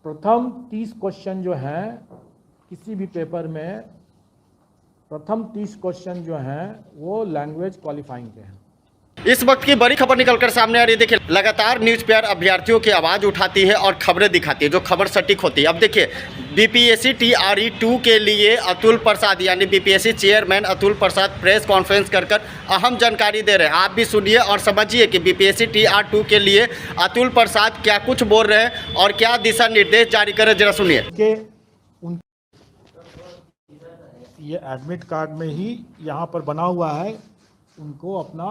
प्रथम 30 क्वेश्चन जो हैं किसी भी पेपर में, प्रथम 30 क्वेश्चन जो हैं वो लैंग्वेज क्वालिफाइंग के हैं। इस वक्त की बड़ी खबर निकलकर सामने आ रही है। देखिए, लगातार न्यूज पेपर अभ्यर्थियों की आवाज़ उठाती है और खबरें दिखाती है, जो खबर सटीक होती है। अब देखिए, बीपीएससी TRE 2 के लिए अतुल प्रसाद यानी BPSC chairman Atul Prasad press conference कर अहम जानकारी दे रहे हैं। आप भी सुनिए और समझिए कि बीपीएससी TRE 2 के लिए अतुल प्रसाद क्या कुछ बोल रहे हैं और क्या दिशा निर्देश जारी कर रहे हैं, जरा सुनिए। कि ये एडमिट कार्ड में ही यहाँ पर बना हुआ है, उनको अपना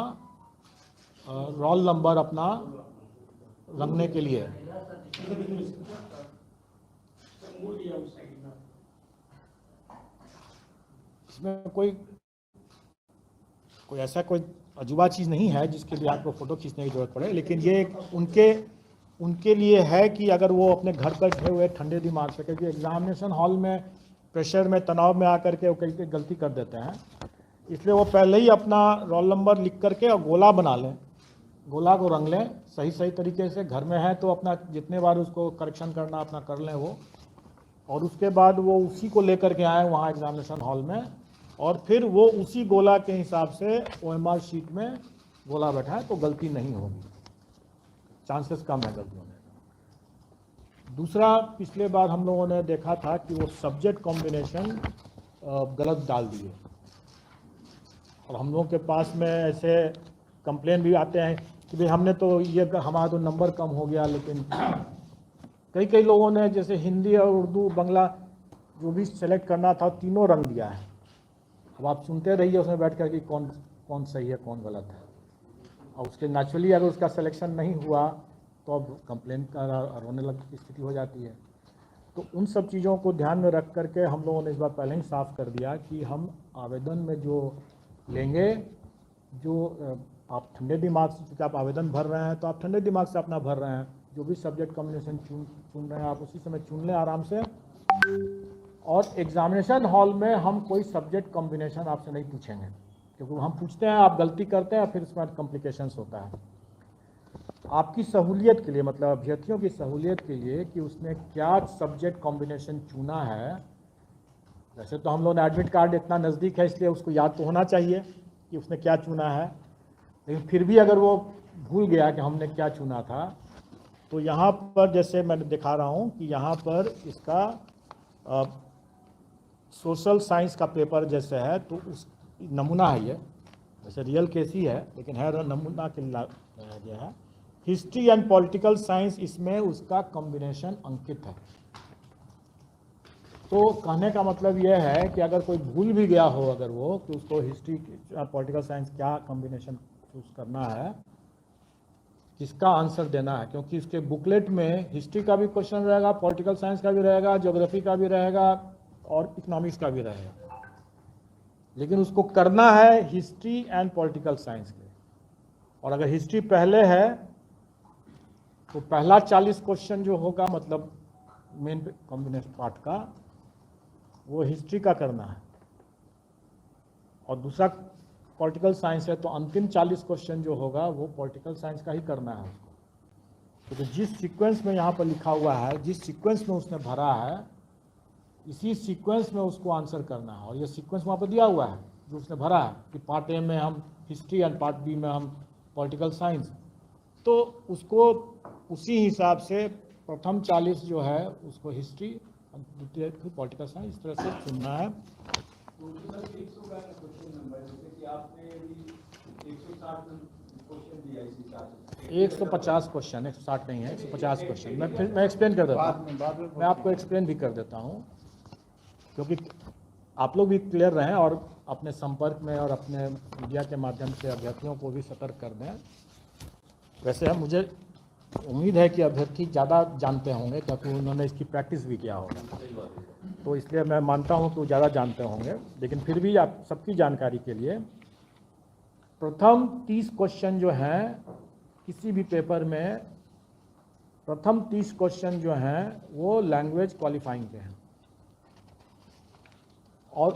रोल नंबर अपना रखने के लिए। इसमें कोई ऐसा कोई अजूबा चीज़ नहीं है जिसके लिए आपको फ़ोटो खींचने की ज़रूरत पड़े, लेकिन ये उनके लिए है कि अगर वो अपने घर पर बैठे हुए ठंडे दिमाग से, क्योंकि एग्जामिनेशन हॉल में प्रेशर में तनाव में आकर के वो कई गलती कर देते हैं, इसलिए वो पहले ही अपना रोल नंबर लिख करके और गोला बना लें, गोला को रंग लें सही तरीके से। घर में है तो अपना जितने बार उसको करेक्शन करना अपना कर लें वो, और उसके बाद वो उसी को लेकर के आए वहाँ एग्जामिनेशन हॉल में, और फिर वो उसी गोला के हिसाब से OMR शीट में गोला बैठाएं तो गलती नहीं होगी, चांसेस कम है गलती होने का। दूसरा, पिछले बार हम लोगों ने देखा था कि वो सब्जेक्ट कॉम्बिनेशन गलत डाल दिए, और हम लोगों के पास में ऐसे कंप्लेन भी आते हैं कि भाई हमने तो ये हमारा तो नंबर कम हो गया, लेकिन कई लोगों ने जैसे हिंदी और उर्दू बांग्ला जो भी सेलेक्ट करना था तीनों रंग दिया है। अब आप सुनते रहिए उसमें बैठ कर कि कौन सही है कौन गलत है, और उसके नेचुरली अगर उसका सिलेक्शन नहीं हुआ तो अब कंप्लेन का रोने लग की स्थिति हो जाती है। तो उन सब चीज़ों को ध्यान में रख करके हम लोगों ने इस बार पहले ही साफ कर दिया कि हम आवेदन में जो लेंगे, जो आप ठंडे दिमाग से, क्योंकि आप आवेदन भर रहे हैं तो आप ठंडे दिमाग से अपना भर रहे हैं, जो भी सब्जेक्ट कॉम्बिनेशन चुन रहे हैं आप उसी समय चुन लें आराम से। और एग्जामिनेशन हॉल में हम कोई सब्जेक्ट कॉम्बिनेशन आपसे नहीं पूछेंगे, क्योंकि हम पूछते हैं आप गलती करते हैं, फिर इसमें कॉम्प्लिकेशंस होता है। आपकी सहूलियत के लिए, मतलब अभ्यर्थियों की सहूलियत के लिए कि उसने क्या सब्जेक्ट कॉम्बिनेशन चुना है। वैसे तो हम लोग ने एडमिट कार्ड इतना नज़दीक है इसलिए उसको याद तो होना चाहिए कि उसने क्या चुना है, लेकिन फिर भी अगर वो भूल गया कि हमने क्या चुना था, तो यहाँ पर जैसे मैं दिखा रहा हूँ कि यहाँ पर इसका सोशल साइंस का पेपर जैसे है, तो उस नमूना है ये, वैसे रियल केस ही है लेकिन है नमूना के लिए है। हिस्ट्री एंड पॉलिटिकल साइंस, इसमें उसका कॉम्बिनेशन अंकित है। तो कहने का मतलब यह है कि अगर कोई भूल भी गया हो अगर वो, कि उसको हिस्ट्री पॉलिटिकल साइंस क्या कॉम्बिनेशन चूज करना है, किसका आंसर देना है, क्योंकि इसके बुकलेट में हिस्ट्री का भी क्वेश्चन रहेगा, पॉलिटिकल साइंस का भी रहेगा, ज्योग्राफी का भी रहेगा और इकोनॉमिक्स का भी रहेगा, लेकिन उसको करना है हिस्ट्री एंड पॉलिटिकल साइंस के। और अगर हिस्ट्री पहले है तो पहला 40 क्वेश्चन जो होगा, मतलब मेन कॉम्बिनेशन पार्ट का, वो हिस्ट्री का करना है, और दूसरा पॉलिटिकल साइंस है तो अंतिम 40 क्वेश्चन जो होगा वो पॉलिटिकल साइंस का ही करना है उसको। तो जिस सीक्वेंस में यहाँ पर लिखा हुआ है, जिस सीक्वेंस में उसने भरा है, इसी सीक्वेंस में उसको आंसर करना है। और ये सीक्वेंस वहाँ पर दिया हुआ है जो उसने भरा है कि पार्ट A में हम हिस्ट्री एंड पार्ट B में हम पॉलिटिकल साइंस, तो उसको उसी हिसाब से प्रथम 40 जो है उसको हिस्ट्री, द्वितीय फिर पॉलिटिकल साइंस, इस तरह से चुनना है। 150 क्वेश्चन, 160 नहीं है, 150 क्वेश्चन। मैं एक्सप्लेन कर देता हूँ, मैं आपको एक्सप्लेन भी कर देता हूँ, क्योंकि आप लोग भी क्लियर रहें और अपने संपर्क में और अपने मीडिया के माध्यम से अभ्यर्थियों को भी सतर्क कर दें। वैसे मुझे उम्मीद है कि अभ्यर्थी ज़्यादा जानते होंगे, क्योंकि उन्होंने इसकी प्रैक्टिस भी किया होगा, तो इसलिए मैं मानता हूँ कि वो ज़्यादा जानते होंगे, लेकिन फिर भी आप सबकी जानकारी के लिए प्रथम 30 क्वेश्चन जो हैं किसी भी पेपर में, प्रथम 30 क्वेश्चन जो हैं वो लैंग्वेज क्वालिफाइंग के हैं। और